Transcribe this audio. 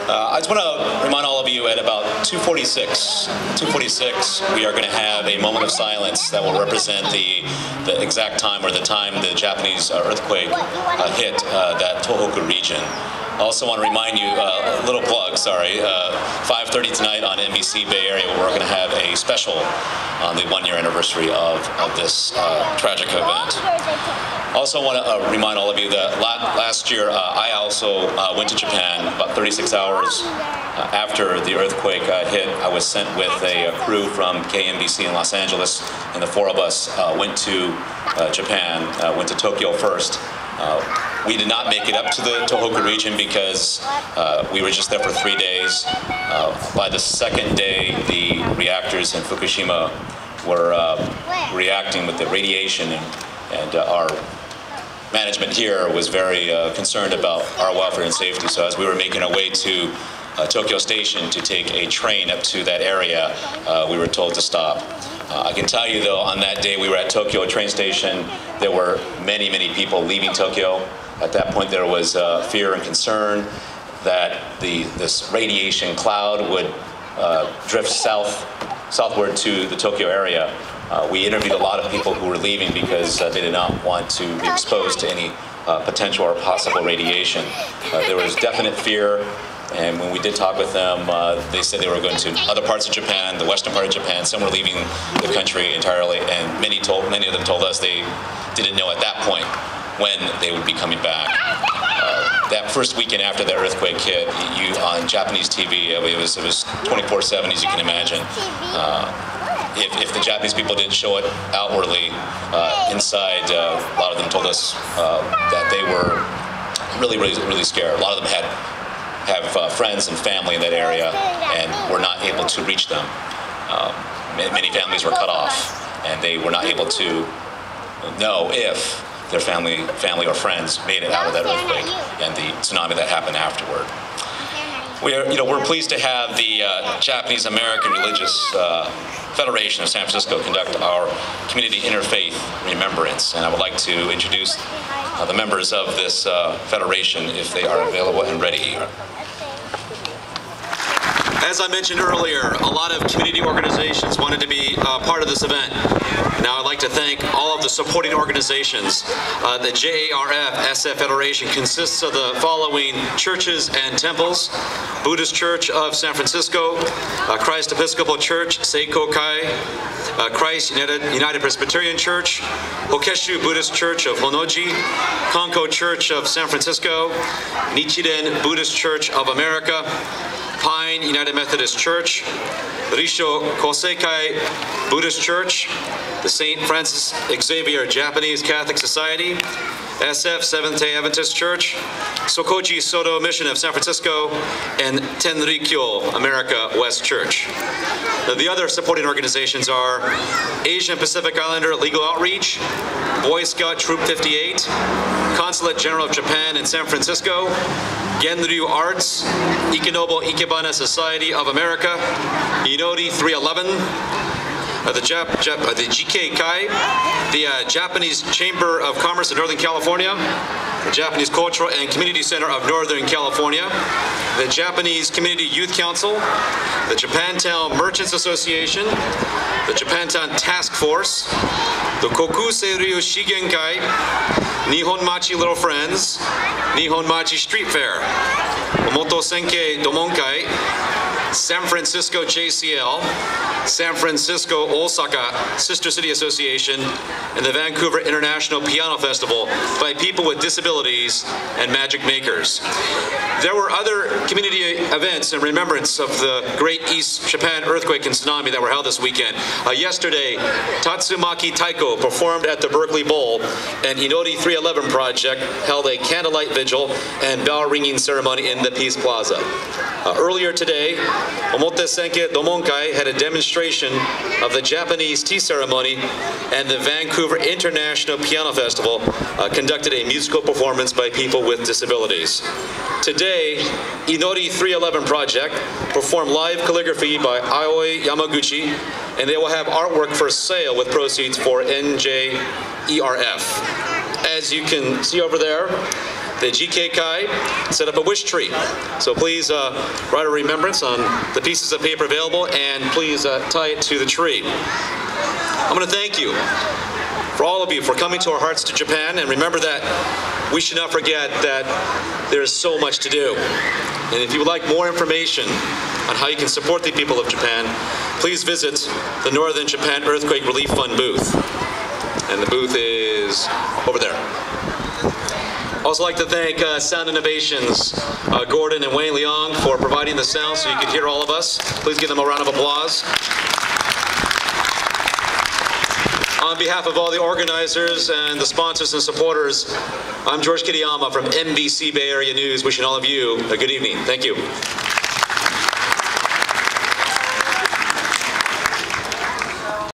I just want to remind all of you at about 2:46, we are going to have a moment of silence that will represent the exact time or the time the Japanese earthquake hit that Tohoku region. I also want to remind you, a little plug, sorry, 5:30 tonight on NBC Bay Area, we're going to have a special on the 1-year anniversary of this tragic event. Also want to remind all of you that last year I also went to Japan about 36 hours after the earthquake hit. I was sent with a crew from KNBC in Los Angeles, and the 4 of us went to Japan, went to Tokyo first. We did not make it up to the Tohoku region because we were just there for 3 days. By the second day, the reactors in Fukushima were reacting with the radiation, and our management here was very concerned about our welfare and safety. So as we were making our way to Tokyo Station to take a train up to that area, we were told to stop. I can tell you though, on that day we were at Tokyo train station, there were many, many people leaving Tokyo. At that point there was fear and concern that this radiation cloud would drift southward to the Tokyo area. We interviewed a lot of people who were leaving because they did not want to be exposed to any potential or possible radiation. There was definite fear, and when we did talk with them, they said they were going to other parts of Japan, the western part of Japan. Some were leaving the country entirely, and many of them told us they didn't know at that point when they would be coming back. That first weekend after the earthquake hit, on Japanese TV, it was 24/7, as you can imagine. If the Japanese people didn't show it outwardly, inside, a lot of them told us that they were really scared. A lot of them have friends and family in that area and were not able to reach them. Many families were cut off, and they were not able to know if their family or friends made it out of that earthquake and the tsunami that happened afterward. We're pleased to have the Japanese American Religious Federation of San Francisco conduct our community interfaith remembrance, and I would like to introduce the members of this federation if they are available and ready. As I mentioned earlier, a lot of community organizations wanted to be part of this event. Now I'd like to thank all of the supporting organizations. The JARF SF Federation consists of the following churches and temples: Buddhist Church of San Francisco, Christ Episcopal Church, Seiko Kai, Christ United Presbyterian Church, Hokeshu Buddhist Church of Honnoji, Konko Church of San Francisco, Nichiren Buddhist Church of America, Pine United Methodist Church, Risho Koseikai Buddhist Church, the St. Francis Xavier Japanese Catholic Society, SF Seventh-day Adventist Church, Sokoji Soto Mission of San Francisco, and Tenrikyo America West Church. Now, the other supporting organizations are Asian Pacific Islander Legal Outreach, Boy Scout Troop 58, Consulate General of Japan in San Francisco, Genryu Arts, Ikenobo Ikebana Society of America, Inori 311, the GK Kai, the Japanese Chamber of Commerce of Northern California, the Japanese Cultural and Community Center of Northern California, the Japanese Community Youth Council, the Japantown Merchants Association, the Japantown Task Force, the Kokusei-ryu Shigenkai, Nihon Machi Little Friends, Nihon Machi Street Fair, Omoto Senkei Domonkai, San Francisco JCL, San Francisco Osaka Sister City Association, and the Vancouver International Piano Festival by people with disabilities and magic makers. There were other community events in remembrance of the Great East Japan earthquake and tsunami that were held this weekend. Yesterday, Tatsumaki Taiko performed at the Berkeley Bowl, and Inori 311 Project held a candlelight vigil and bell ringing ceremony in the Peace Plaza. Earlier today, Omote Senke Domonkai had a demonstration of the Japanese tea ceremony, and the Vancouver International Piano Festival conducted a musical performance by people with disabilities. Today, Inori 311 Project performed live calligraphy by Aoi Yamaguchi, and they will have artwork for sale with proceeds for NJERF. As you can see over there, the GKK set up a wish tree. So please write a remembrance on the pieces of paper available and please tie it to the tree. I'm going to thank you, for all of you, for coming to our hearts to Japan, and remember that we should not forget that there is so much to do. And if you would like more information on how you can support the people of Japan, please visit the Northern Japan Earthquake Relief Fund booth. And the booth is over there. I'd also like to thank Sound Innovations, Gordon and Wayne Leong, for providing the sound so you could hear all of us. Please give them a round of applause. On behalf of all the organizers and the sponsors and supporters, I'm George Kiriyama from NBC Bay Area News, wishing all of you a good evening. Thank you.